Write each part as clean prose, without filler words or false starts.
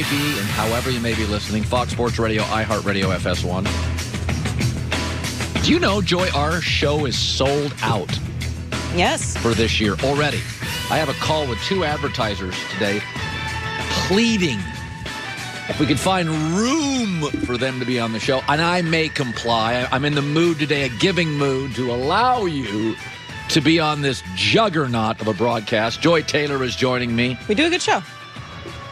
And however you may be listening, Fox Sports Radio, iHeartRadio, FS1. Do you know, Joy, our show is sold out? Yes. For this year already. I have a call with 2 advertisers today pleading if we could find room for them to be on the show. And I may comply. I'm in the mood today, a giving mood, to allow you to be on this juggernaut of a broadcast. Joy Taylor is joining me. We do a good show.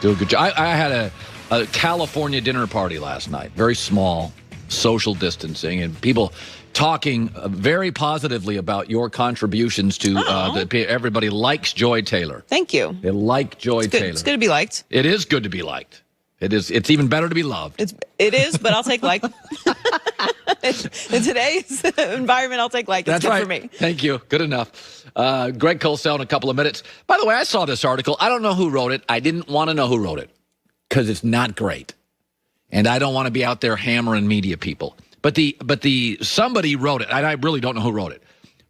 Do a good job. I had a California dinner party last night. Very small, social distancing, and people talking very positively about your contributions to everybody likes Joy Taylor. Thank you. They like Joy Taylor. It's good to be liked. It is good to be liked. It is. It's even better to be loved. It is, but I'll take like. In today's environment, I'll take like. It's That's good right. for me. Thank you. Good enough. Greg Cosell in a couple of minutes. By the way, I saw this article. I don't know who wrote it. I didn't want to know who wrote it because it's not great, and I don't want to be out there hammering media people. But somebody wrote it, and I really don't know who wrote it.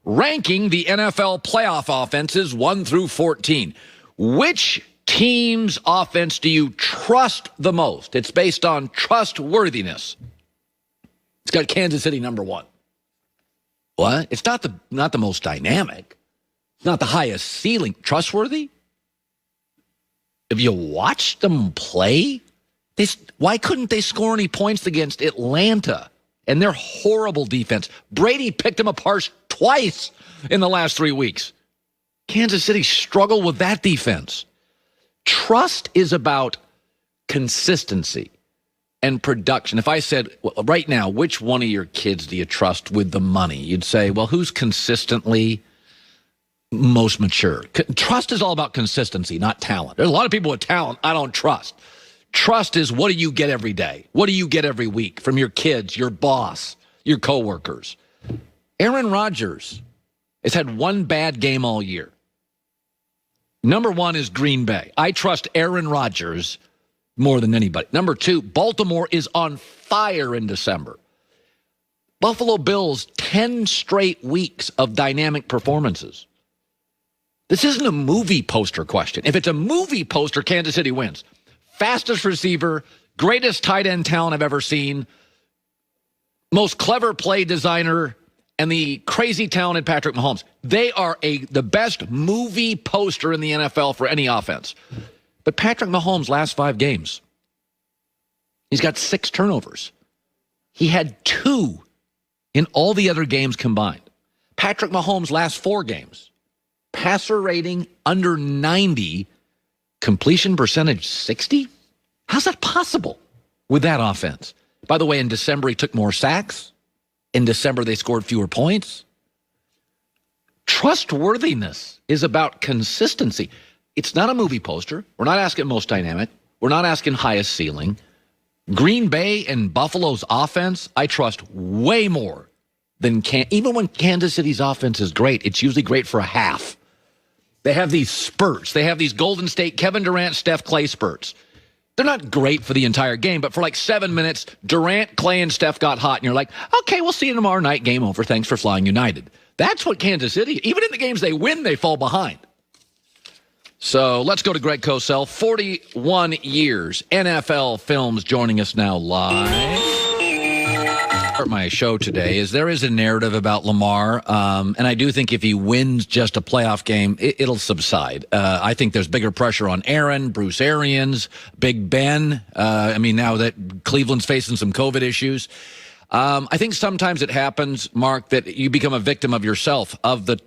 Ranking the NFL playoff offenses 1 through 14. Which team's offense do you trust the most? It's based on trustworthiness. It's got Kansas City number 1. What? It's not the most dynamic. It's not the highest ceiling. Trustworthy? If you watched them play, why couldn't they score any points against Atlanta and their horrible defense? Brady picked them apart twice in the last 3 weeks. Kansas City struggled with that defense. Trust is about consistency and production. If I said, right now, which one of your kids do you trust with the money? You'd say, well, who's consistently most mature? Trust is all about consistency, not talent. There's a lot of people with talent I don't trust. Trust is, what do you get every day? What do you get every week from your kids, your boss, your coworkers? Aaron Rodgers has had one bad game all year. Number 1 is Green Bay. I trust Aaron Rodgers more than anybody. Number 2, Baltimore is on fire in December. Buffalo Bills, 10 straight weeks of dynamic performances. This isn't a movie poster question. If it's a movie poster, Kansas City wins. Fastest receiver, greatest tight end talent I've ever seen, most clever play designer, and the crazy talented Patrick Mahomes. They are the best movie poster in the NFL for any offense. But Patrick Mahomes' last 5 games, he's got 6 turnovers. He had 2 in all the other games combined. Patrick Mahomes' last 4 games, passer rating under 90, completion percentage 60? How's that possible with that offense? By the way, in December, he took more sacks. In December, they scored fewer points. Trustworthiness is about consistency. It's not a movie poster. We're not asking most dynamic. We're not asking highest ceiling. Green Bay and Buffalo's offense, I trust way more than even when Kansas City's offense is great, it's usually great for a half. They have these spurts. They have these Golden State, Kevin Durant, Steph Clay spurts. They're not great for the entire game, but for like 7 minutes, Durant, Clay, and Steph got hot, and you're like, okay, we'll see you tomorrow night, game over. Thanks for flying United. That's what Kansas City, even in the games they win, they fall behind. So let's go to Greg Cosell, 41 years, NFL Films, joining us now live. My show today is there is a narrative about Lamar, and I do think if he wins just a playoff game, it'll subside. I think there's bigger pressure on Aaron, Bruce Arians, Big Ben. Now that Cleveland's facing some COVID issues. I think sometimes it happens, Mark, that you become a victim of yourself, of the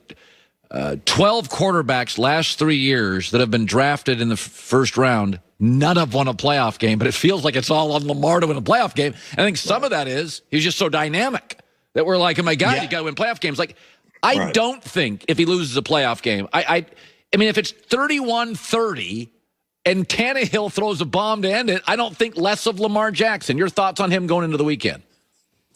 12 quarterbacks last 3 years that have been drafted in the first round. None have won a playoff game, but it feels like it's all on Lamar to win a playoff game. I think some of that is he's just so dynamic that we're like, oh my God, you got to win playoff games. Like, I don't think if he loses a playoff game, I mean, if it's 31-30 and Tannehill throws a bomb to end it, I don't think less of Lamar Jackson. Your thoughts on him going into the weekend?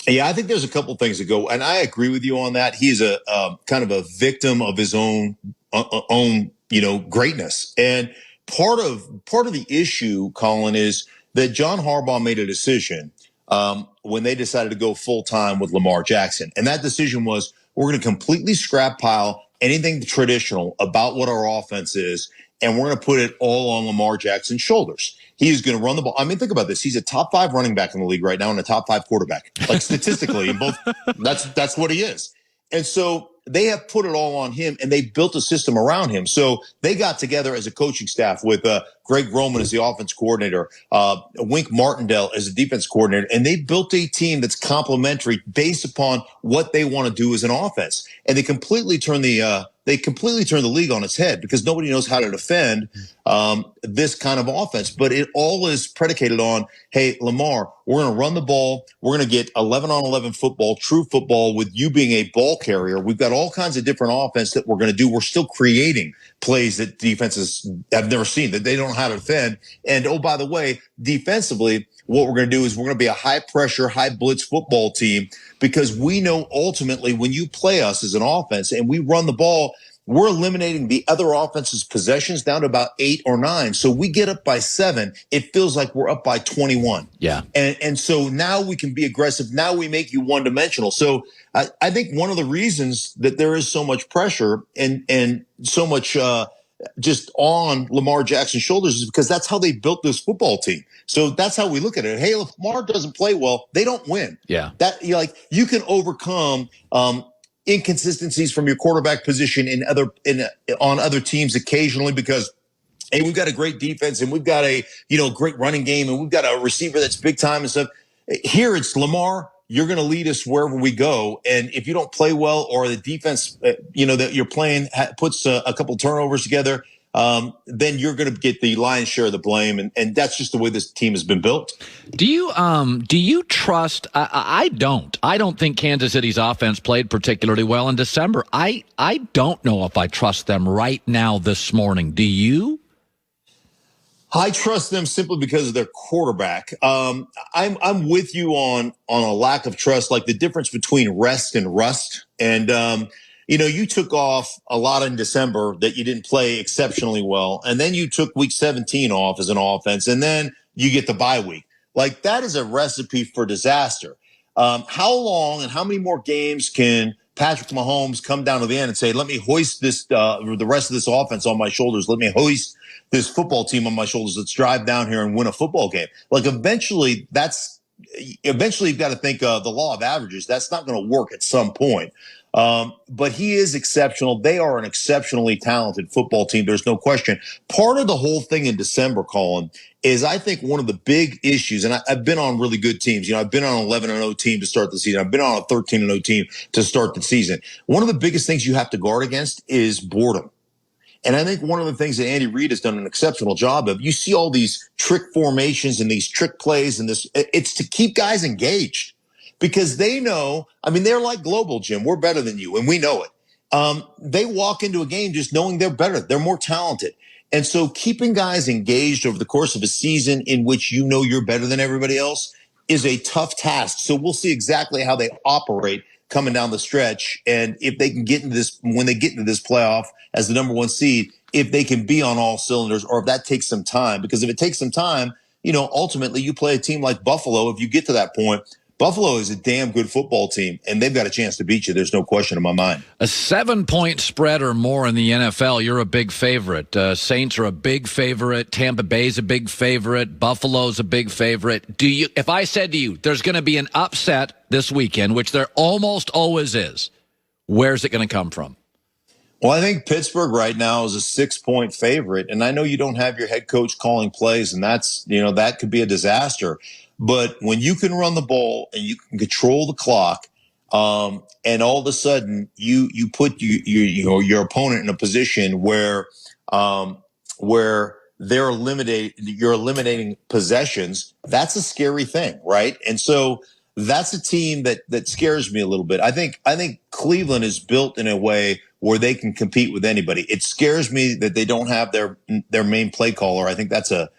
Yeah, I think there's a couple things to go, and I agree with you on that. He's a kind of a victim of his own greatness. And part of the issue, Colin, is that John Harbaugh made a decision when they decided to go full time with Lamar Jackson, and that decision was we're going to completely scrap pile anything traditional about what our offense is, and we're going to put it all on Lamar Jackson's shoulders. He is going to run the ball. I mean, think about this. He's a top 5 running back in the league right now and a top 5 quarterback. Like statistically, in both, that's what he is. And so they have put it all on him, and they built a system around him. So they got together as a coaching staff with Greg Roman as the offense coordinator, Wink Martindale as the defense coordinator, and they built a team that's complementary based upon what they want to do as an offense. And they completely turned the league on its head because nobody knows how to defend this kind of offense. But it all is predicated on, hey, Lamar, we're going to run the ball. We're going to get 11-on-11 football, true football, with you being a ball carrier. We've got all kinds of different offense that we're going to do. We're still creating plays that defenses have never seen, that they don't know how to defend. And, oh, by the way, defensively, what we're going to do is we're going to be a high-pressure, high-blitz football team because we know ultimately when you play us as an offense and we run the ball, we're eliminating the other offense's possessions down to about 8 or 9. So we get up by 7. It feels like we're up by 21. Yeah. And so now we can be aggressive. Now we make you one-dimensional. So I think one of the reasons that there is so much pressure and so much just on Lamar Jackson's shoulders is because that's how they built this football team. So that's how we look at it. Hey, if Lamar doesn't play well, they don't win. Yeah. That you can overcome inconsistencies from your quarterback position on other teams occasionally because, hey, we've got a great defense and we've got a great running game and we've got a receiver that's big time and stuff. Here it's Lamar. You're going to lead us wherever we go, and if you don't play well or the defense, that you're playing puts a couple turnovers together, then you're going to get the lion's share of the blame, and that's just the way this team has been built. Do you trust? I don't. I don't think Kansas City's offense played particularly well in December. I don't know if I trust them right now this morning. Do you? I trust them simply because of their quarterback. I'm with you on a lack of trust, like the difference between rest and rust. And you took off a lot in December that you didn't play exceptionally well, and then you took week 17 off as an offense, and then you get the bye week. Like that is a recipe for disaster. How long and how many more games can Patrick Mahomes come down to the end and say, let me hoist this the rest of this offense on my shoulders. Let me hoist this football team on my shoulders. Let's drive down here and win a football game. Like eventually you've got to think of the law of averages. That's not going to work at some point. But he is exceptional. They are an exceptionally talented football team. There's no question. Part of the whole thing in December, Colin, is I think one of the big issues, and I've been on really good teams. I've been on an 11-0 team to start the season. I've been on a 13-0 team to start the season. One of the biggest things you have to guard against is boredom. And I think one of the things that Andy Reid has done an exceptional job of, you see all these trick formations and these trick plays and it's to keep guys engaged. Because they know, they're like global, Jim. We're better than you, and we know it. They walk into a game just knowing they're better. They're more talented. And so keeping guys engaged over the course of a season in which you're better than everybody else is a tough task. So we'll see exactly how they operate coming down the stretch. And if they can get into this, when they get into this playoff as the number 1 seed, if they can be on all cylinders or if that takes some time. Because if it takes some time, ultimately you play a team like Buffalo. If you get to that point, Buffalo is a damn good football team, and they've got a chance to beat you. There's no question in my mind. A 7-point spread or more in the NFL, you're a big favorite. Saints are a big favorite. Tampa Bay's a big favorite. Buffalo's a big favorite. If I said to you, there's going to be an upset this weekend, which there almost always is, where's it going to come from? Well, I think Pittsburgh right now is a 6-point favorite, and I know you don't have your head coach calling plays, and that's, that could be a disaster. But when you can run the ball and you can control the clock, and all of a sudden you put your opponent in a position where you're eliminating possessions, that's a scary thing, right? And so that's a team that scares me a little bit. I think Cleveland is built in a way where they can compete with anybody. It scares me that they don't have their main play caller. I think that's a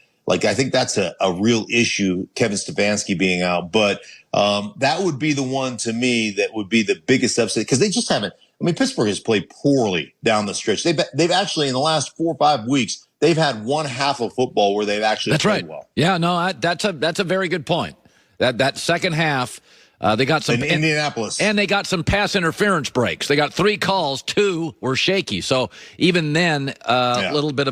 real issue, Kevin Stefanski being out. But that would be the one to me that would be the biggest upset because they just haven't. Pittsburgh has played poorly down the stretch. They've actually in the last 4 or 5 weeks they've had one half of football where they've actually played well. Yeah, no, that's a very good point. That second half. They got some in Indianapolis, and they got some pass interference breaks. They got 3 calls, 2 were shaky. So even then, a little bit of